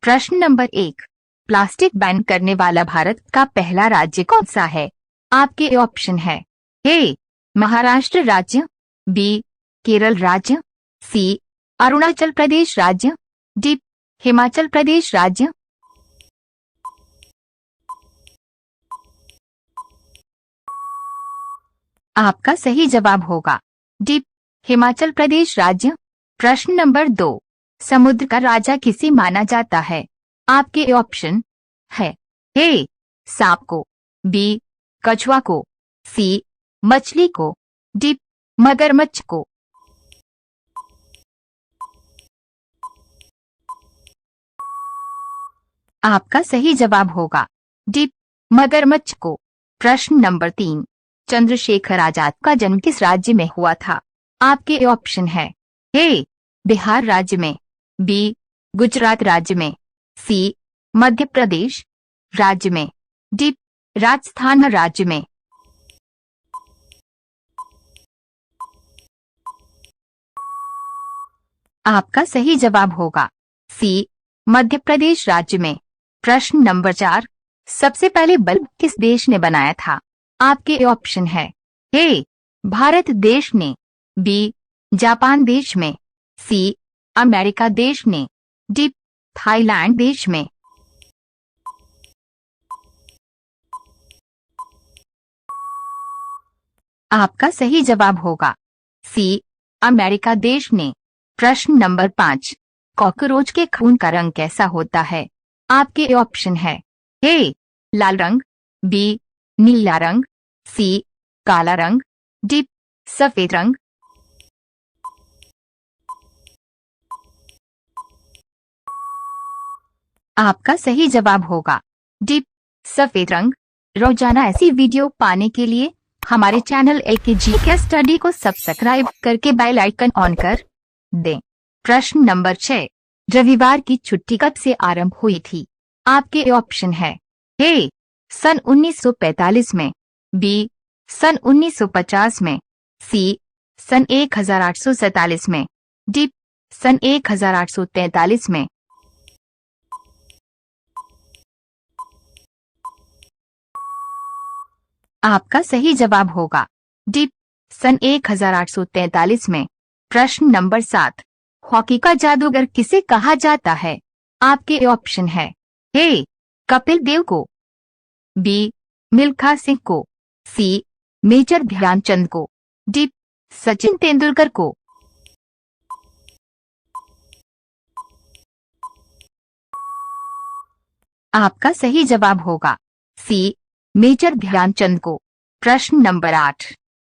प्रश्न number 1, plastic ban करने वाला भारत का पहला राज्य कौन सा है? आपके ऑप्शन है ए महाराष्ट्र राज्य, बी केरल राज्य, सी अरुणाचल प्रदेश राज्य, डी हिमाचल प्रदेश राज्य। आपका सही जवाब होगा डी हिमाचल प्रदेश राज्य। प्रश्न नंबर 2, समुद्र का राजा किसे माना जाता है? आपके ऑप्शन है ए सांप को, बी कछुआ को, सी मछली को, डी मगरमच्छ को। आपका सही जवाब होगा डी मगरमच्छ को। प्रश्न नंबर 3, चंद्रशेखर आजाद का जन्म किस राज्य में हुआ था? आपके ऑप्शन है ए बिहार राज्य में, बी गुजरात राज्य में, सी मध्य प्रदेश राज्य में, डी राजस्थान राज्य में। आपका सही जवाब होगा सी मध्य प्रदेश राज्य में। प्रश्न नंबर 4, सबसे पहले बल्ब किस देश ने बनाया था? आपके ऑप्शन है ए भारत देश ने, बी जापान देश में, सी अमेरिका देश ने, डी थाईलैंड देश में। आपका सही जवाब होगा सी अमेरिका देश ने। प्रश्न नंबर 5, कॉकरोच के खून का रंग कैसा होता है? आपके ऑप्शन है ए लाल रंग, बी नीला रंग, सी काला रंग, डी सफेद रंग। आपका सही जवाब होगा डी सफेद रंग। रोजाना ऐसी वीडियो पाने के लिए हमारे चैनल LKGK स्टडी को सब्सक्राइब करके बेल आइकन ऑन कर दें। प्रश्न नंबर 6, रविवार की छुट्टी कब से आरंभ हुई थी? आपके ऑप्शन है ए सन 1945 में, बी सन 1950 में, सी सन 1847 में, डी सन 1843 में। आपका सही जवाब होगा डी सन 1843 में। प्रश्न नंबर 7, हॉकी का जादूगर किसे कहा जाता है? आपके ऑप्शन है ए कपिल देव को, बी मिल्खा सिंह को, सी मेजर ध्यानचंद को, डी सचिन तेंदुलकर को। आपका सही जवाब होगा सी मेजर ध्यानचंद को। प्रश्न नंबर 8,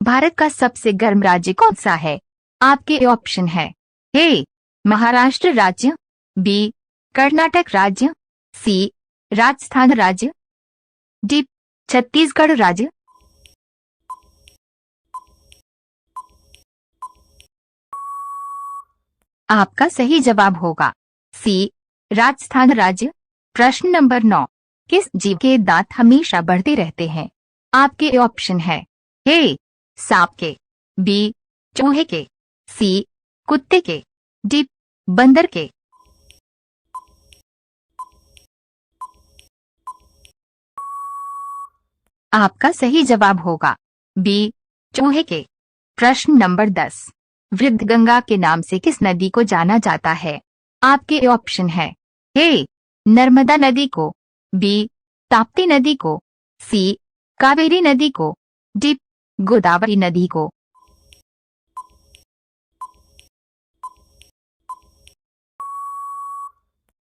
भारत का सबसे गर्म राज्य कौन सा है? आपके ऑप्शन है ए महाराष्ट्र राज्य, बी कर्नाटक राज्य, सी राजस्थान राज्य, डी छत्तीसगढ़ राज्य। आपका सही जवाब होगा सी राजस्थान राज्य। प्रश्न नंबर 9, किस जीव के दांत हमेशा बढ़ते रहते हैं? आपके ऑप्शन है ए सांप के, बी चूहे के, सी कुत्ते के, डी बंदर के। आपका सही जवाब होगा बी चूहे के। प्रश्न नंबर 10, वृद्ध गंगा के नाम से किस नदी को जाना जाता है? आपके ऑप्शन है ए नर्मदा नदी को, बी ताप्ती नदी को, सी कावेरी नदी को, डी गोदावरी नदी को।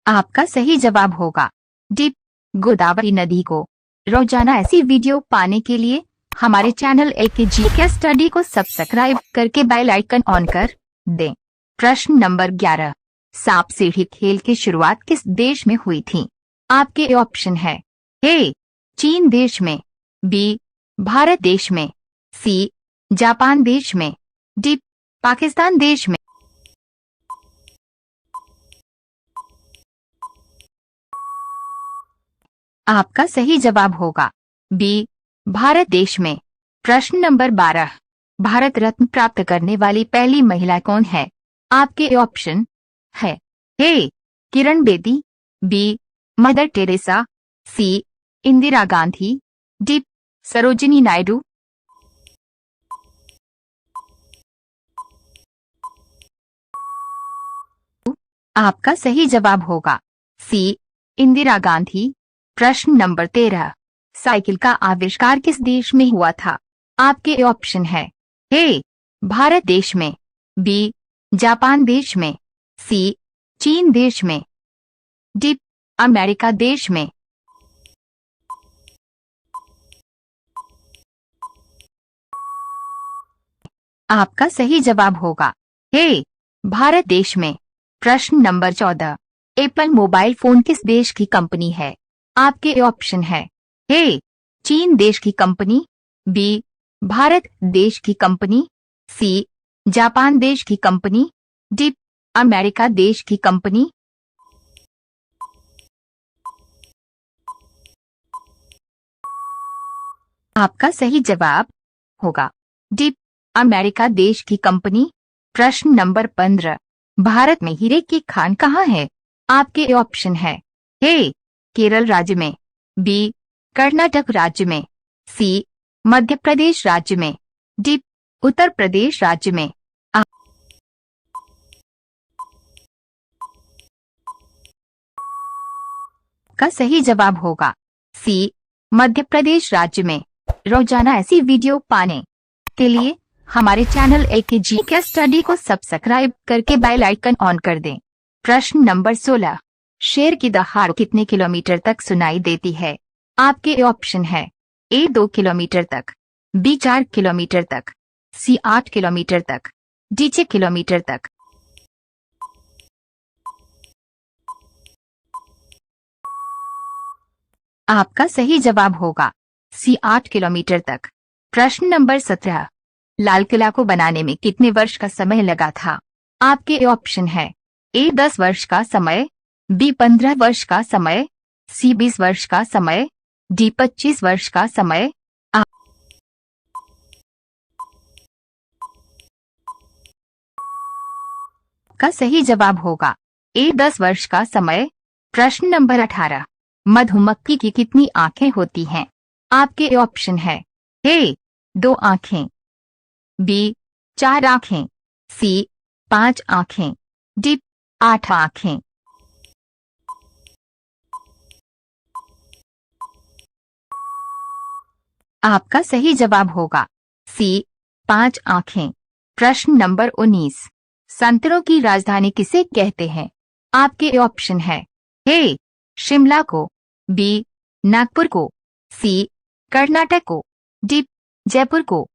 आपका सही जवाब होगा डी गोदावरी नदी को। रोजाना ऐसी वीडियो पाने के लिए हमारे चैनल LKGK स्टडी को सब्सक्राइब करके बेल आइकन ऑन कर दें। प्रश्न नंबर 11, सांप सीढ़ी खेल की शुरुआत किस देश में हुई थी? आपके ऑप्शन है ए चीन देश में, बी भारत देश में, सी जापान देश में, डी पाकिस्तान देश में। आपका सही जवाब होगा बी भारत देश में। प्रश्न नंबर 12, भारत रत्न प्राप्त करने वाली पहली महिला कौन है? आपके ऑप्शन है ए Kiran Bedi, B mother Teresa, सी इंदिरा गांधी, डी सरोजिनी नायडू। आपका सही जवाब होगा सी इंदिरा गांधी। प्रश्न नंबर 13, साइकिल का आविष्कार किस देश में हुआ था? आपके ऑप्शन है ए भारत देश में, बी जापान देश में, सी चीन देश में, डी अमेरिका देश में। आपका सही जवाब होगा ए भारत देश में। प्रश्न नंबर 14, एप्पल मोबाइल फोन किस देश की कंपनी है? आपके ऑप्शन है ए चीन देश की कंपनी, बी भारत देश की कंपनी, सी जापान देश की कंपनी, डी अमेरिका देश की कंपनी। आपका सही जवाब होगा डी अमेरिका देश की कंपनी। प्रश्न नंबर 15, भारत में हीरे की खान कहाँ है? आपके ऑप्शन है ए केरल राज्य में, बी कर्नाटक राज्य में, सी मध्य प्रदेश राज्य में, डी उत्तर प्रदेश राज्य में। आपका सही जवाब होगा सी मध्य प्रदेश राज्य में। रोजाना ऐसी वीडियो पाने के लिए हमारे चैनल एलके जीके स्टडी को सब्सक्राइब करके बेल आइकन ऑन कर दें। प्रश्न नंबर 16, शेर की दहाड़ कितने किलोमीटर तक सुनाई देती है? आपके ऑप्शन है ए 2 किलोमीटर तक, बी 4 किलोमीटर तक, सी 8 किलोमीटर तक, डी 6 किलोमीटर तक। आपका सही जवाब होगा सी 8 किलोमीटर तक। प्रश्न नंबर 17, लाल किला को बनाने में कितने वर्ष का समय लगा था? आपके ऑप्शन है ए 10 वर्ष का समय, बी 15 वर्ष का समय, सी 20 वर्ष का समय, डी 25 वर्ष का समय। आपका सही जवाब होगा ए 10 वर्ष का समय। प्रश्न नंबर 18, मधुमक्खी की कितनी आंखें होती हैं? आपके ऑप्शन है ए 2 आंखें, बी 4 आंखें, सी 5 आंखें, डी 8 आंखें। आपका सही जवाब होगा सी 5 आंखें। प्रश्न नंबर 19, संतरों की राजधानी किसे कहते हैं? आपके ऑप्शन है ए शिमला को, बी नागपुर को, सी कर्नाटक को, डी जयपुर को।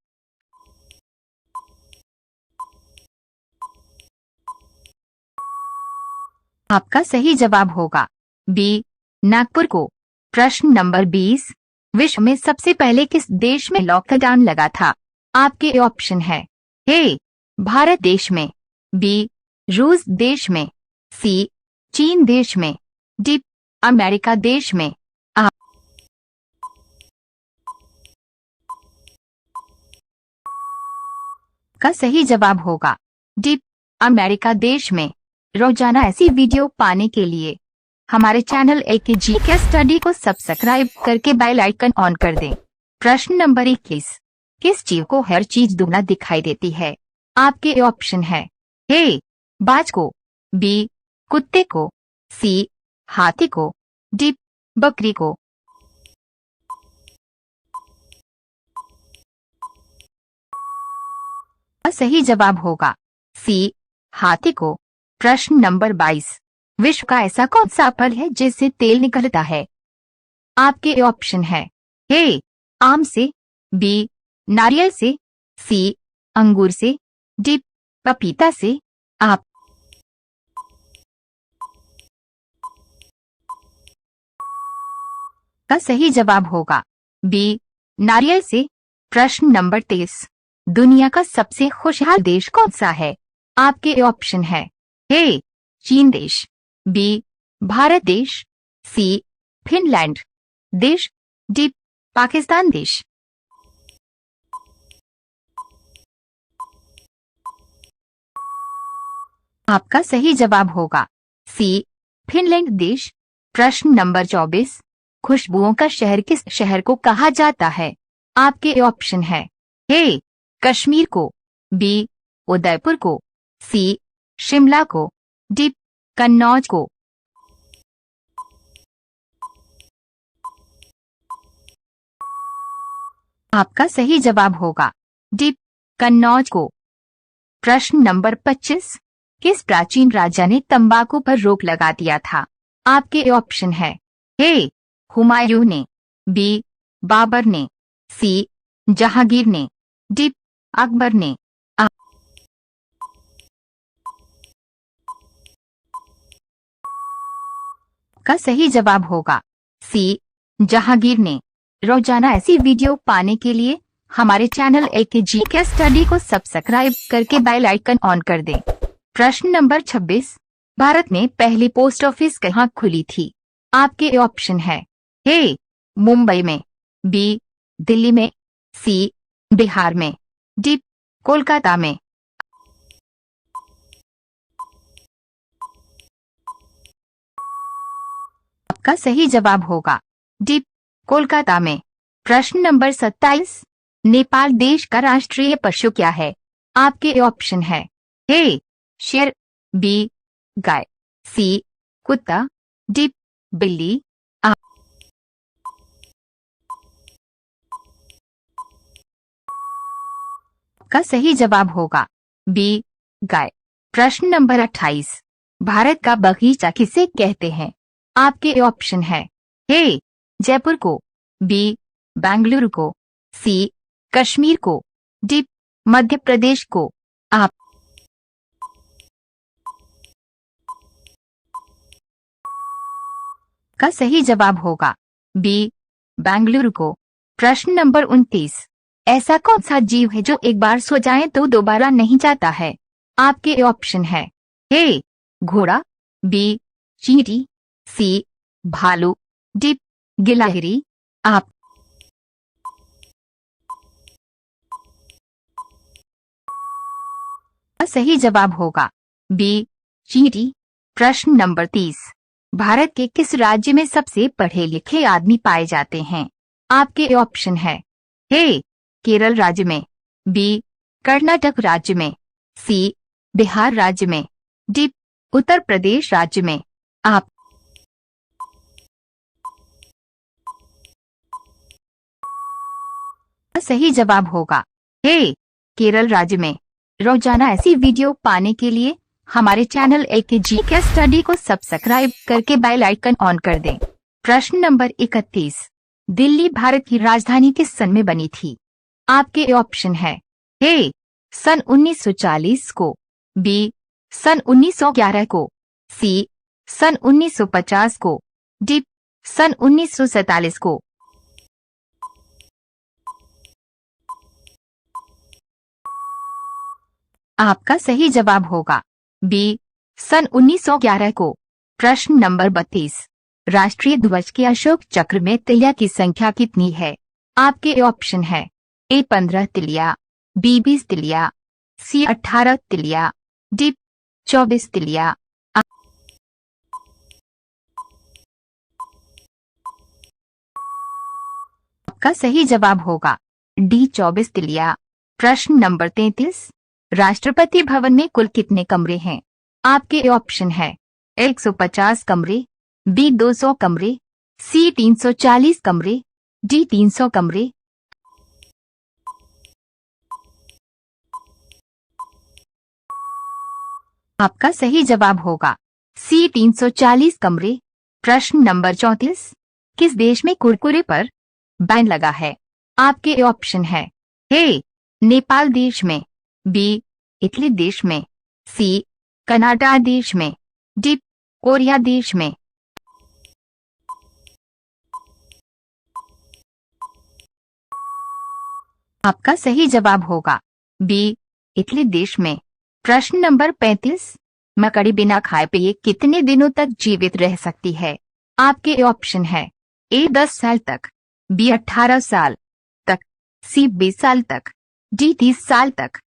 आपका सही जवाब होगा बी नागपुर को। प्रश्न नंबर 20, विश्व में सबसे पहले किस देश में लॉकडाउन लगा था? आपके ऑप्शन है ए भारत देश में, बी रूस देश में, सी चीन देश में, डी अमेरिका देश में। आपका सही जवाब होगा डी अमेरिका देश में। रोजाना ऐसी वीडियो पाने के लिए हमारे चैनल एलके जीके स्टडी को सब्सक्राइब करके बेल आइकन ऑन कर दें। प्रश्न नंबर 21, किस जीव को हर चीज दुगना दिखाई देती है? आपके ऑप्शन है ए बाज को, बी कुत्ते को, सी हाथी को, डी बकरी को। सही जवाब होगा सी हाथी को। प्रश्न नंबर 22, विश्व का ऐसा कौन सा फल है जिससे तेल निकलता है? आपके ऑप्शन है ए आम से, बी नारियल से, सी अंगूर से, डी पपीता से। आप का सही जवाब होगा बी नारियल से। प्रश्न नंबर 23, दुनिया का सबसे खुशहाल देश कौन सा है? आपके ऑप्शन है ए चीन देश, बी भारत देश, सी फिनलैंड देश, डी पाकिस्तान देश। आपका सही जवाब होगा सी फिनलैंड देश। प्रश्न नंबर 24, खुशबुओं का शहर किस शहर को कहा जाता है? आपके ऑप्शन है ए कश्मीर को, बी उदयपुर को, सी शिमला को, डी कन्नौज को। आपका सही जवाब होगा डी कन्नौज को। प्रश्न नंबर 25, किस प्राचीन राजा ने तंबाकू पर रोक लगा दिया था? आपके ऑप्शन है ए हुमायूं ने, बी बाबर ने, सी जहांगीर ने, डी अकबर ने। आपका सही जवाब होगा सी जहांगीर ने। रोजाना ऐसी वीडियो पाने के लिए हमारे चैनल LKG के स्टडी को सब्सक्राइब करके बेल आइकन ऑन कर दें। प्रश्न नंबर 26, भारत में पहली पोस्ट ऑफिस कहाँ खुली थी? आपके ऑप्शन है ए मुंबई में, बी दिल्ली में, सी बिहार में, डी कोलकाता में। आपका सही जवाब होगा डी कोलकाता में। प्रश्न नंबर 27, नेपाल देश का राष्ट्रीय पशु क्या है? आपके ऑप्शन है ए शेर, बी गाय, सी कुत्ता, डी बिल्ली। आपका सही जवाब होगा बी गाय। प्रश्न नंबर 28, भारत का बगीचा किसे कहते हैं? आपके ऑप्शन है ए जयपुर को, बी बेंगलुरु को, सी कश्मीर को, डी मध्य प्रदेश को। आप का सही जवाब होगा बी बेंगलुरु को। प्रश्न नंबर 29, ऐसा कौन सा जीव है जो एक बार सो जाए तो दोबारा नहीं जाता है? आपके ऑप्शन है ए घोड़ा, बी चींटी, सी भालू, डी गिलहरी। आप का सही जवाब होगा बी चींटी। प्रश्न नंबर 30, भारत के किस राज्य में सबसे पढ़े लिखे आदमी पाए जाते हैं? आपके ऑप्शन है ए केरल राज्य में, बी कर्नाटक राज्य में, सी बिहार राज्य में, डी उत्तर प्रदेश राज्य में। आप सही जवाब होगा ए केरल राज्य में। रोजाना ऐसी वीडियो पाने के लिए हमारे चैनल LKG के स्टडी को सब्सक्राइब करके बेल आइकन ऑन कर दें। प्रश्न नंबर 31, दिल्ली भारत की राजधानी किस सन में बनी थी? आपके ऑप्शन है ए सन 1940 को, बी सन 1911 को, सी सन 1950 को, डी सन 1947 को। आपका सही जवाब होगा बी सन 1911 को। प्रश्न नंबर 32, राष्ट्रीय ध्वज के अशोक चक्र में तिलिया की संख्या कितनी है? आपके ऑप्शन है ए 15 तिलिया, बी 20 तिलिया, सी 18 तिलिया, डी 24 तिलिया। आपका सही जवाब होगा डी 24 तिलिया। प्रश्न नंबर 33, राष्ट्रपति भवन में कुल कितने कमरे हैं? आपके ऑप्शन है 150 कमरे, बी 200 कमरे, सी 340 कमरे, डी 300 कमरे। आपका सही जवाब होगा सी 340 कमरे। प्रश्न नंबर 34, किस देश में कुरकुरे पर बैन लगा है? आपके ऑप्शन है ए नेपाल देश में, बी इटली देश में, सी कनाडा देश में, डी कोरिया देश में। आपका सही जवाब होगा बी इटली देश में। प्रश्न नंबर 35, मकड़ी बिना खाए पिए कितने दिनों तक जीवित रह सकती है? आपके ऑप्शन है ए 10 साल तक, बी 18 साल तक, सी 20 साल तक, डी 30 साल तक।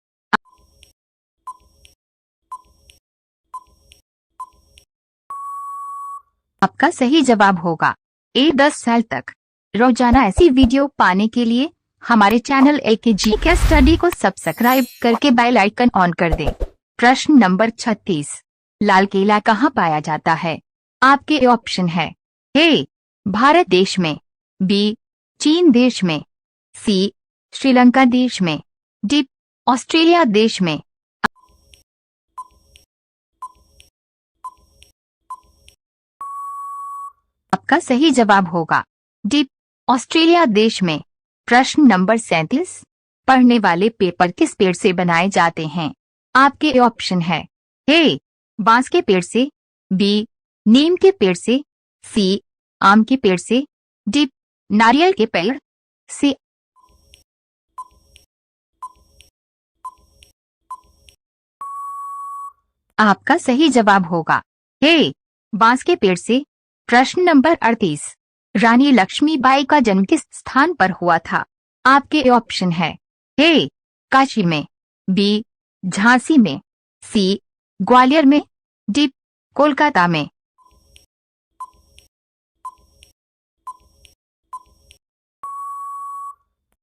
आपका सही जवाब होगा ए 10 साल तक। रोजाना ऐसी वीडियो पाने के लिए हमारे चैनल एलके जी के स्टडी को सब्सक्राइब करके बेल आइकन ऑन कर दें। प्रश्न नंबर 36, लाल किला कहाँ पाया जाता है? आपके ऑप्शन है ए भारत देश में, बी चीन देश में, सी श्रीलंका देश में, डी ऑस्ट्रेलिया देश में। आपका सही जवाब होगा डी ऑस्ट्रेलिया देश में। प्रश्न नंबर 37, पढ़ने वाले पेपर किस पेड़ से बनाए जाते हैं? आपके ऑप्शन है ए बांस के पेड़ से, बी नीम के पेड़ से, सी आम के पेड़ से, डी नारियल के पेड़ से। आपका सही जवाब होगा ए बांस के पेड़ से। प्रश्न नंबर 38, रानी लक्ष्मीबाई का जन्म किस स्थान पर हुआ था? आपके ऑप्शन है ए काशी में, बी झांसी में, सी ग्वालियर में, डी कोलकाता में।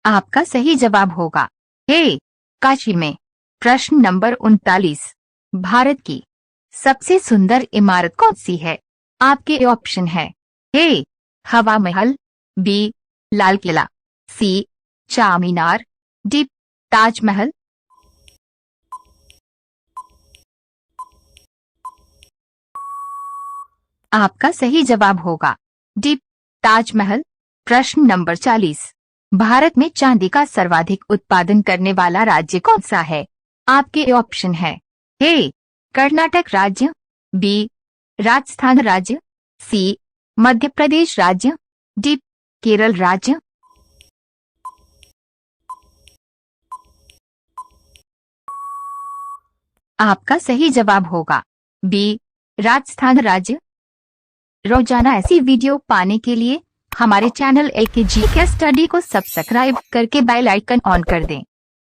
आपका सही जवाब होगा ए काशी में। प्रश्न नंबर 39, भारत की सबसे सुंदर इमारत कौन सी है? आपके ऑप्शन है ए हवा महल, बी लाल किला, सी चार मीनार, डी ताजमहल। आपका सही जवाब होगा डी ताजमहल। प्रश्न नंबर 40, भारत में चांदी का सर्वाधिक उत्पादन करने वाला राज्य कौन सा है? आपके ऑप्शन है ए कर्नाटक राज्य, बी राजस्थान राज्य, सी मध्य प्रदेश राज्य, डी केरल राज्य। आपका सही जवाब होगा बी राजस्थान राज्य। रोजाना ऐसी वीडियो पाने के लिए हमारे चैनल एलके जी के स्टडी को सब्सक्राइब करके बेल आइकन ऑन कर दें।